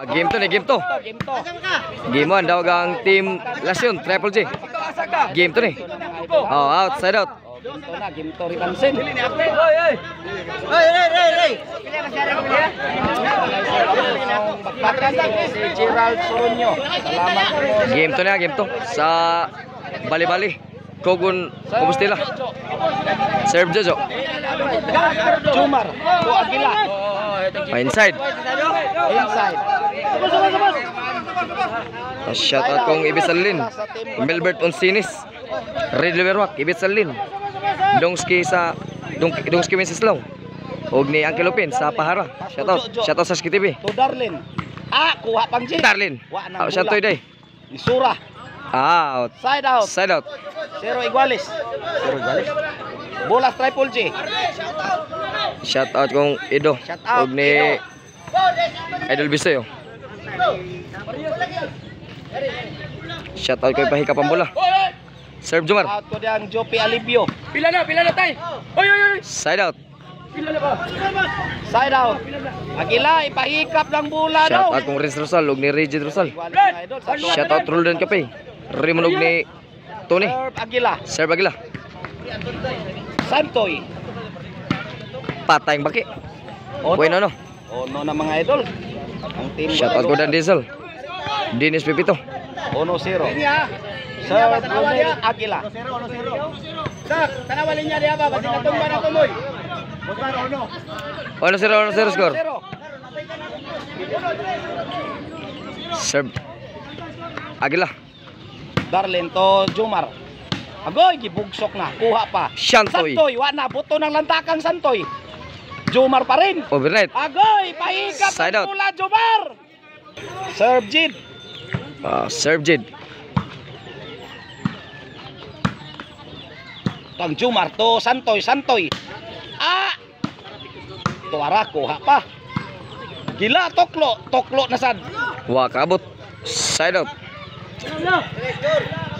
Game to ni, game to. Game 1 daw ang team Lasyon, Triple J. Game to ni. Oh, outside out. Ginto na, ginto ribansin. Si Gerald Soronyo. Salamat. Game to na, game to. Sa bali-bali. Kogun Compostela. Serve Jojo. Jumar, Bo Aguila. Inside. Inside. Shout out kong Ibisalin. Melbert Onsinis. Red Liverwak, Ibisalin. Dongski sa Dongski Wenceslao. Og ni Uncle Lupin sa Pahara. Shout out sa Ski TV. To Darlin. Kuha pang G. Darlin. Shout out day. Isura. Out. Side out. Side out. Zero Iguales. Bolas Triple J. Shout out kong Ido. Og ni Idol Bisoyo. Shout out kay Pahika Pambola. Serve Jumar. Out ko diyang Jopi Alibio. Pila na tay. Oy. Side out. Pila na ba? Side out. Aguila, ipahikap ng bola daw. Shout out kong Renz Rosal og ni Regid Rosal. Shout out Roldan Kapay. Raymond og ni Tony. Serve Aguila. Serve Aguila. Santoy. Patayng baki. Bueno no. Ono na mga idol. Ang team. Shout out ko Dan Diesel. Dennis Pepito. 1-0. Serve Ronel Aguila. Sak, tanawalin niya diya ba? Basta natumba na tumoy. Ono 0 score. Serve Aguila. Darlin to Jumar. Agoy, gibugsok na. Kuha pa. Santoy. Santoy, wala. Buto ng lantakang Santoy. Jumar pa rin. Overnight. Agoy, pahikap Side ng out. bola, Jumar. Serve Jid. Serve Jid. Tang Jumar to Santoy. Tuara, kuha pa. Gila, toklo na sad. Wakabot. Side out.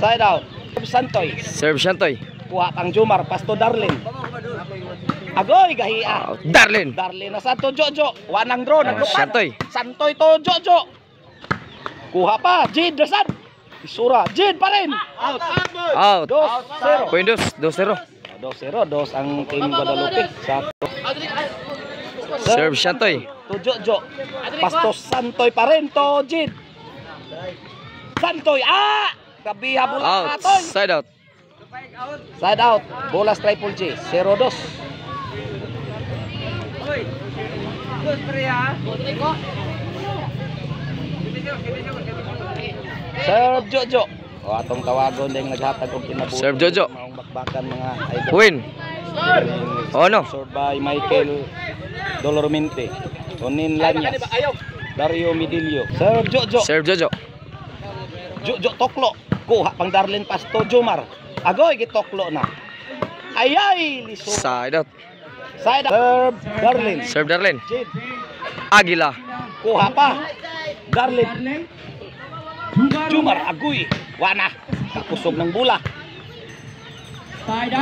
Side out. Santoy. Serve Santoy. Kuha pang Jumar, pasto Darlin. Agoy, gahia. Darlin. Darlin na sa to Jojo. Wanang draw, naglupan. Santoy. Santoy to Jojo. Kuha pa, Jid Dasad. Isura, Jid pa rin. Out. 2-0. Point 2-0. 2-0, ang team Guadalupe. Serve Santoy. To Jojo. Pasto Santoy pa rin to Jid. Santoy, Kabiha bola Out. natin. Side out. Side out. Bolas Triple J. 0-2. Serve Jojo. Atong tawagon din naghatag og kinabuhi. Serve Jojo. Maong bakbakan mga idol. Win. No. Sponsored by Michael Dolormente. Tonin Lanyas. Dario Midilio. Serve Jojo. Serve Jojo. Jojo toklo. Kuha pang Darlin Pasto Jumar. Agoy gitoklo na. Ayay liso. Side out. Side out. Serve Darlin. Serve Darlin. Jid. Aguila. Kuha pa. Darlin. Jumar agoy. Wana. Kakusog ng bola. Side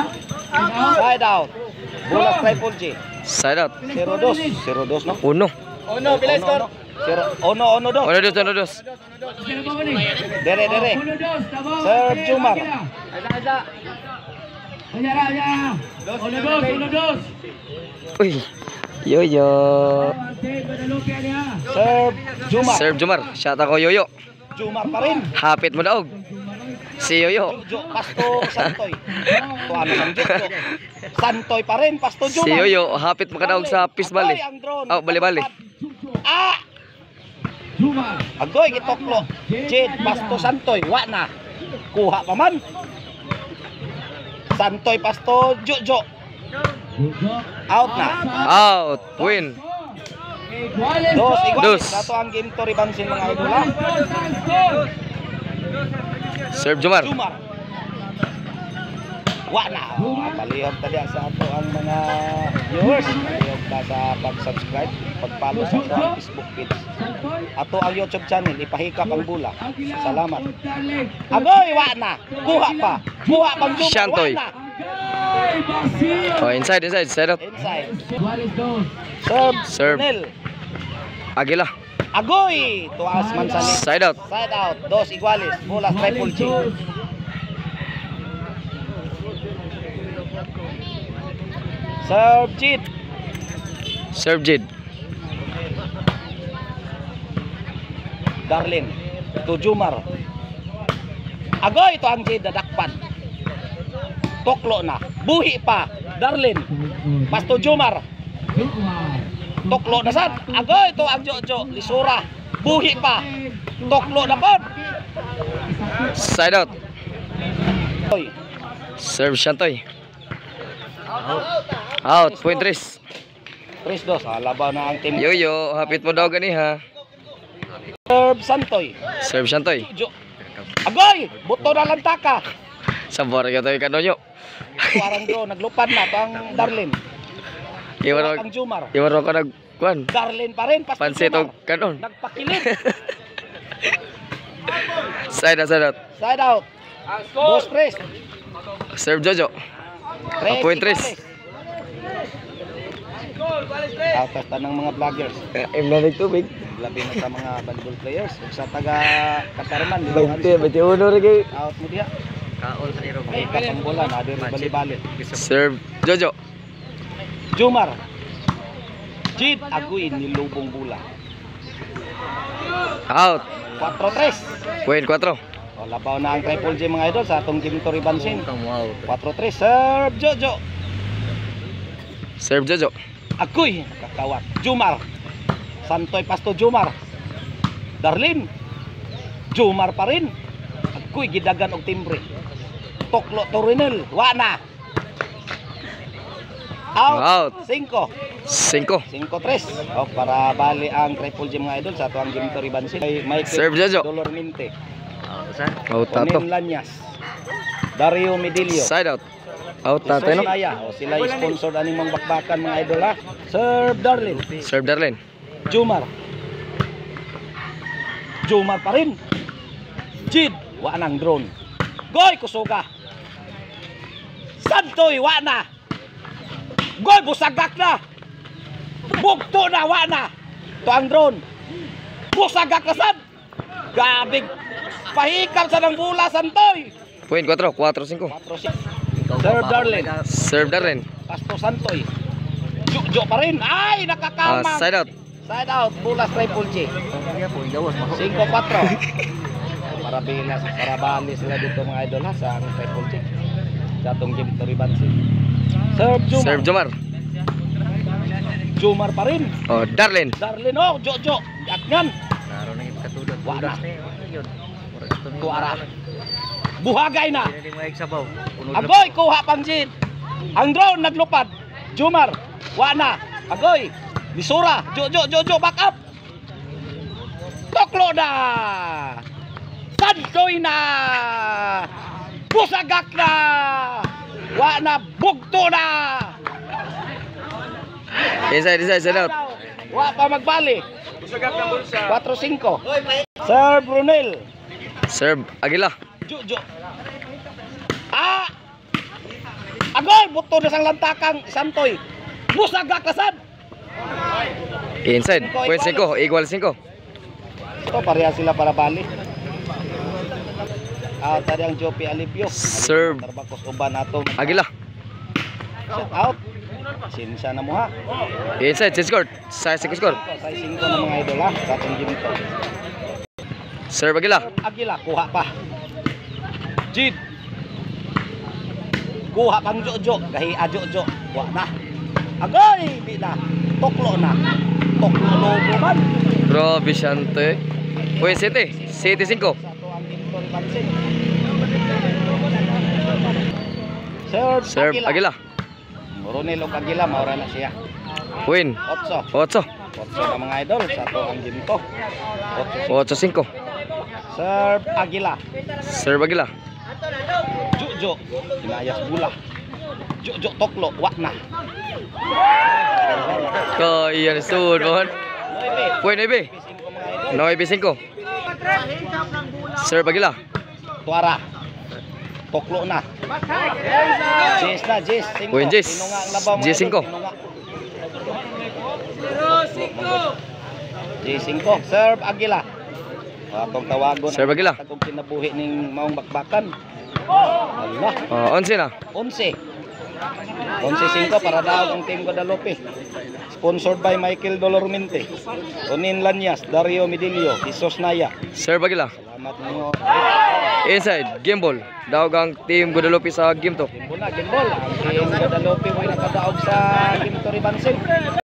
out. Bola Triple J. Side out. 0-2. 0-2 no? Uno. Ono, pila score? 1-2. Uno dos. Dere. Serve Jumar. Uy. Yoyo. Serve Jumar. Serve Jumar. Shout out ko Yoyo. Jumar pa rin. Hapit mo daog. Si Yoyo. Jojo, Pasto Santoy. Tuano ng Jojo. Santoy pa rin, Pasto Jumar. Si Yoyo. Hapit mo ka daog sa Pisbali. Agoy, ang drone. Bali-bali. Agoy, gitoklo. Jid, Pasto Santoy. Wana. Kuha pa man. Santoy, Pasto Jojo. Out na. Out. Win. Dos, igual. Dos. Dato ang game to ribansin mga idol. Ha? Serve Jumar. Jumar. Wana. Palihog tadi sa ato ang mga viewers. Palihog ta sa pag-subscribe, pag-follow sa ato ang Facebook page. Ato ang YouTube channel, ipahikap ang bula. Salamat. Agoy, wana. Kuha pa. Kuha pang Jumar. Santoy. Wana. Inside. Side out. Inside. Serve. Nel. Aguila. Agoy! Tuas Manzanita. Side out. Side out. Dos iguales. Bolas triple G. Serve Jid. Serve Jid. Darlin. To Jumar. Agoy! Ito ang Jid. Dadakpan. Toklo na. Buhi pa. Darlin. Pasto Jumar. Toklo na sad. Agoy! Ito ang Jojo. Lisura. Buhi pa. Toklo na po. Side out. Oy. Serve Shantoy. Out. Point 3. 3-2. Laban na ang team. Yoyo, hapit mo daw gani ha. Serve Santoy. Serve Shantoy. Agoy! Buto na lang taka. Sabor ka tayo kanonyo. Parang bro, naglupad na ang Darlin. Iwan Ang Jumar. ka nagkuan. Darlin pa rin. Pasto Pansit o Jumar. kanon. Nagpakilit. Side out, side out. Side out. Dos press. Serve Jojo. Point 3. Atas tanang mga vloggers. Imnanig tubig. Labi na sa mga volleyball players. Ug sa taga Katarman. 20, 21 rin kayo. Out mo diha. Kaol sa niro. May kapang bola na din bali-bali. Serve Jojo. Jumar. Jid Aguin nilubong bola. Out. 4-3. Point 4. O, labaw na ang triple J mga idol sa atong Jim Toribansin. 4-3. Serve Jojo. Serve Jojo. Agoy. Kakawat. Jumar. Santoy Pasto Jumar. Darlin. Jumar pa rin. Agoy gidagan og timbre. Toklo Torinel. Wana. Out. 5. 5. 5-3. O, para bali ang triple J mga idol sa atong Jim Toribansin. May Serve Jojo. Dolormente. Out tato. Onin Lanyas. Dario Medillo. Side out. Out tato no. O, sila yung sponsor aning mga bakbakan mga idol ha. Serve Darlin. Serve Darlene. Jumar. Jumar pa rin. Jid. Wa nang drone. Goy kusuga. Santoy wa na. Goy busagak na. Bugto na wa na. To ang drone. Busagak na sad. Gabig. Pahikap sa ng bula Santoy. Point 4. 4-5. 4-6. Serve Darlin. Serve Darlene. Pasto Santoy. Jojo pa rin. Ay nakakamang. Side out. Side out, bulas triple J. 5-4. Para bilas, para bali sila dito mga idol ha sa triple J. Sa atong Jim Toribansin. Serve Jumar. Serve Jomar. Jumar pa rin. Oh, Darlene. Darlin oh, Jojo. Yaknyan. Wala. Kuara. Buhagay na. Agoy, kuha pang Jid. Ang drone naglupad. Jumar. Wana. Agoy. Bisura, Jojo, back up. Toklo na. Santoy na. Busagak na. Wa na, bugto na. Inside, side out. Wa pa magbali. 4-5. Sir Brunel. Serve Aguila. Jojo. Ah. Agoy, bugto na sang lantakang Santoy. Busagak na sad. Inside. Point 5. Equal 5. Ito, pareha sila para bali. Tadi ang Jopi Alipio. Serve Tarbakos uban ato. Aguila. Set out. Sinsa na mo ha. Inside. 6 score. Size 6 score. Sa 5 na mga idol ha. Sa atong gym ito. Serve Aguila. Aguila, kuha pa. Jid. Kuha pang Jojo. Gahi Jojo. Kuha na. Agoy! Di na. Toklo na. Toklo lobo man. Grabe Shantoy. Point 7. 7-5. Sa ito ang Victor Bansin. Serve Aguila. Ronel o Aguila, maura na siya. Win. 8. 8. 8 na mga idol. Sa ito ang gym to. 8-5. Serve Aguila. Serve Aguila. Jojo. Inayas bula. Jojo Toklo. Wak na. Kaya ni Sud mon. 9. Point 9. 9-5. Serve Aguila. Tuara. Toklo na. Jis na, Jis. Point Jis. Tinunga ang labaw mga Jis idol, 5. tinunga. J5, serve Aguila. Atong tawagon. Serve Aguila. Atong kinabuhi ning maong bakbakan. Allah. 11 na. 11. 11-5 para daw ang Team Guadalupe. Sponsored by Michael Dolormente, Onin Lanyas, Dario Medillo, Jesus Naya. Serve Aguila. Salamat ninyo. Inside, game ball. Daog ang Team Guadalupe sa game to. Muna, Gimbol. Ang Team Guadalupe mo nakadaog sa Team Toribansin.